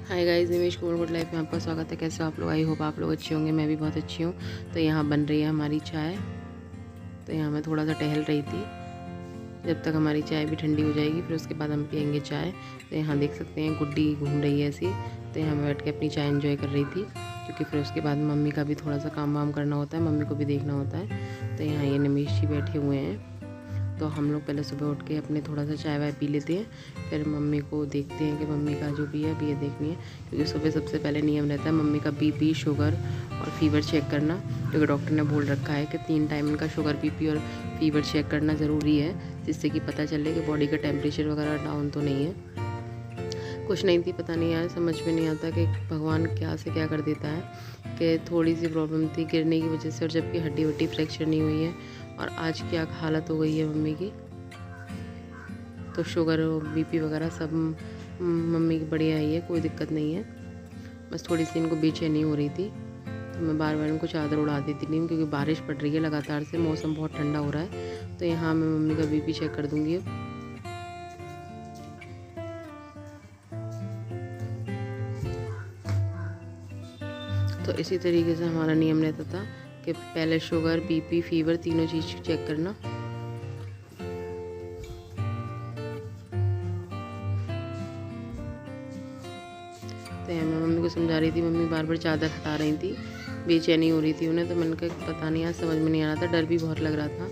Hi guys, निमेश Kumar good life में आपका स्वागत है। कैसे हो आप लोग? आई होप आप लोग अच्छे होंगे। मैं भी बहुत अच्छी हूँ। तो यहाँ बन रही है हमारी चाय। तो यहाँ मैं थोड़ा सा टहल रही थी जब तक हमारी चाय भी ठंडी हो जाएगी, फिर उसके बाद हम पियेंगे चाय। तो यहाँ देख सकते हैं गुड्डी घूम रही है ऐसी। तो यहाँ मैं बैठ के अपनी चाय एंजॉय कर रही थी, क्योंकि फिर उसके बाद मम्मी का भी थोड़ा सा काम वाम करना होता है, मम्मी को भी देखना होता है। तो यहाँ ये निमेश जी बैठे हुए हैं। तो हम लोग पहले सुबह उठ के अपने थोड़ा सा चाय वाय पी लेते हैं, फिर मम्मी को देखते हैं कि मम्मी का जो भी है अभी ये देखनी है, क्योंकि सुबह सबसे पहले नियम रहता है मम्मी का बीपी, शुगर और फीवर चेक करना, क्योंकि डॉक्टर ने बोल रखा है कि 3 टाइम इनका शुगर, बीपी और फीवर चेक करना ज़रूरी है, जिससे कि पता चले कि बॉडी का टेम्परेचर वगैरह डाउन तो नहीं है। कुछ नहीं थी, पता नहीं यार, समझ में नहीं आता कि भगवान क्या से क्या कर देता है। कि थोड़ी सी प्रॉब्लम थी गिरने की वजह से, और जबकि हड्डी वड्डी फ्रैक्चर नहीं हुई है, और आज क्या हालत हो गई है मम्मी की। तो शुगर और बीपी वगैरह सब मम्मी की बढ़िया ही है, कोई दिक्कत नहीं है। बस थोड़ी सी इनको बेचैनी हो रही थी, तो मैं बार बार इनको चादर उड़ा देती थी, क्योंकि बारिश पड़ रही है लगातार से, मौसम बहुत ठंडा हो रहा है। तो यहाँ मैं मम्मी का बीपी चेक कर दूँगी अब। तो इसी तरीके से हमारा नियम रहता था कि पहले शुगर, बीपी, फीवर तीनों चीज़ चेक करना। तो मैं मम्मी को समझा रही थी, मम्मी बार बार चादर हटा रही थी, बेचैनी हो रही थी उन्हें। तो मैंने कहा पता नहीं, आज समझ में नहीं आ रहा था, डर भी बहुत लग रहा था।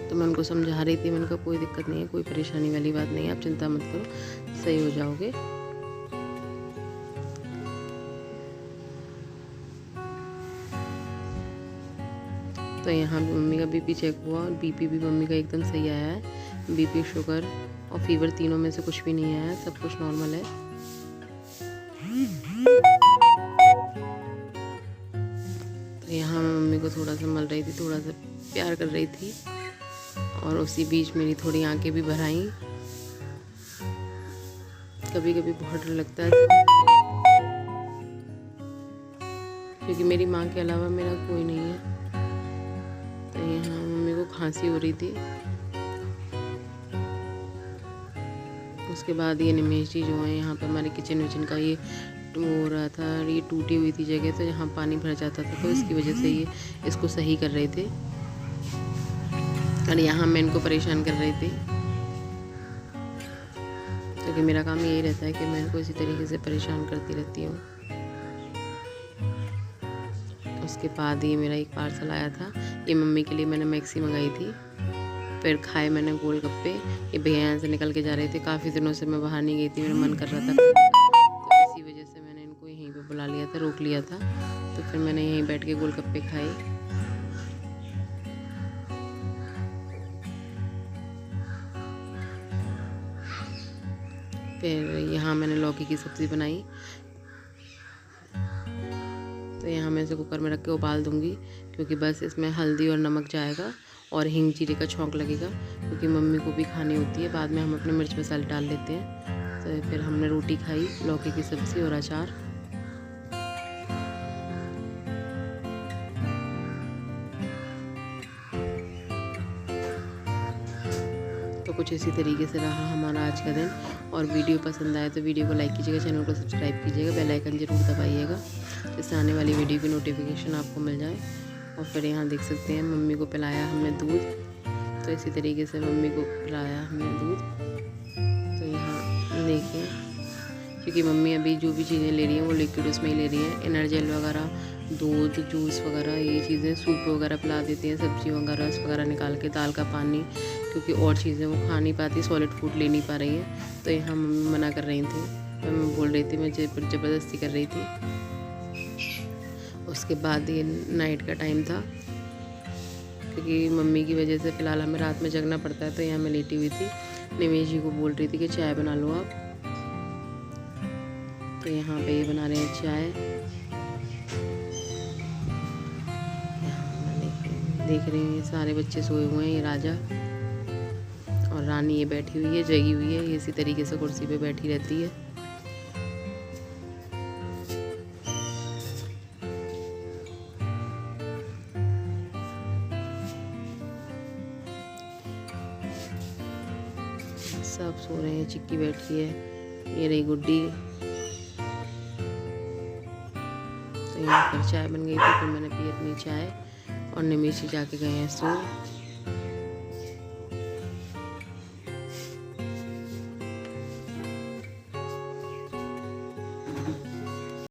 तो मैं उनको समझा रही थी, मैंने कहा कोई दिक्कत नहीं है, कोई परेशानी वाली बात नहीं है, आप चिंता मत करो, सही हो जाओगे। तो यहाँ भी मम्मी का बीपी चेक हुआ, और बीपी भी मम्मी का एकदम सही आया है। बीपी, शुगर और फीवर तीनों में से कुछ भी नहीं आया है, सब कुछ नॉर्मल है। तो यहाँ मैं मम्मी को थोड़ा सा मल रही थी, थोड़ा सा प्यार कर रही थी, और उसी बीच मेरी थोड़ी आंखें भी भर आईं। कभी कभी बहुत डर लगता है, क्योंकि मेरी माँ के अलावा मेरा कोई नहीं है। तो यहाँ मम्मी को खांसी हो रही थी। उसके बाद ये निमेश जी जो है, यहाँ पे हमारे किचन विचन का ये हो रहा था, ये टूटी हुई थी जगह, तो यहाँ पानी भर जाता था, तो इसकी वजह से ये इसको सही कर रहे थे, और यहाँ मैं इनको परेशान कर रही थी, क्योंकि मेरा काम यही रहता है कि मैं इनको इसी तरीके से परेशान करती रहती हूँ। उसके बाद ये मेरा एक पार्सल आया था, ये मम्मी के लिए मैंने मैक्सी मंगाई थी। फिर खाए मैंने गोलगप्पे। ये भैया यहाँ से निकल के जा रहे थे, काफ़ी दिनों से मैं बाहर नहीं गई थी, मेरा मन कर रहा था, तो इसी वजह से मैंने इनको यहीं पे बुला लिया था, रोक लिया था। तो फिर मैंने यहीं बैठ के गोलगप्पे खाए। फिर यहाँ मैंने लौकी की सब्ज़ी बनाई। तो यहाँ मैं इसे कुकर में रख के उबाल दूँगी, क्योंकि बस इसमें हल्दी और नमक जाएगा, और हींग जीरे का छौंक लगेगा, क्योंकि मम्मी को भी खानी होती है, बाद में हम अपने मिर्च मसाले डाल लेते हैं। तो फिर हमने रोटी खाई, लौकी की सब्ज़ी और अचार। तो कुछ इसी तरीके से रहा हमारा आज का दिन। और वीडियो पसंद आए तो वीडियो को लाइक कीजिएगा, चैनल को सब्सक्राइब कीजिएगा, बेल आइकन जरूर दबाइएगा, जिससे आने वाली वीडियो की नोटिफिकेशन आपको मिल जाए। और फिर यहाँ देख सकते हैं मम्मी को पिलाया हमने दूध। तो इसी तरीके से मम्मी को पिलाया हमने दूध। तो यहाँ देखिए, क्योंकि मम्मी अभी जो भी चीज़ें ले रही हैं वो लिक्विड उसमें ही ले रही हैं, एनर्जेल वगैरह, दूध, जूस वगैरह, ये चीज़ें, सूप वगैरह पिला देती हैं, सब्जी वगैरह, रस वगैरह निकाल के, दाल का पानी, क्योंकि और चीज़ें वो खा नहीं पाती, सॉलिड फूड ले नहीं पा रही हैं। तो यहाँ मम्मी मना कर रही थी, तो मैं बोल रही थी, मैं ज़बरदस्ती कर रही थी। उसके बाद ये नाइट का टाइम था, क्योंकि मम्मी की वजह से फ़िलहाल हमें रात में जगना पड़ता है। तो यहाँ मैं लेटी हुई थी, निमेश जी को बोल रही थी कि चाय बना लो आप। तो यहाँ पे ये बना रहे हैं चाय। यहाँ देख रहे हैं सारे बच्चे सोए हुए हैं, ये राजा और रानी ये बैठी हुई है, जगी हुई है, ये इसी तरीके से कुर्सी पे बैठी रहती है। सब सो रहे हैं। चिक्की बैठी है, ये रही गुड्डी। तो यहाँ पर चाय बन गई थी, फिर मैंने पी अपनी चाय और निमेश जाके गए हैं सो।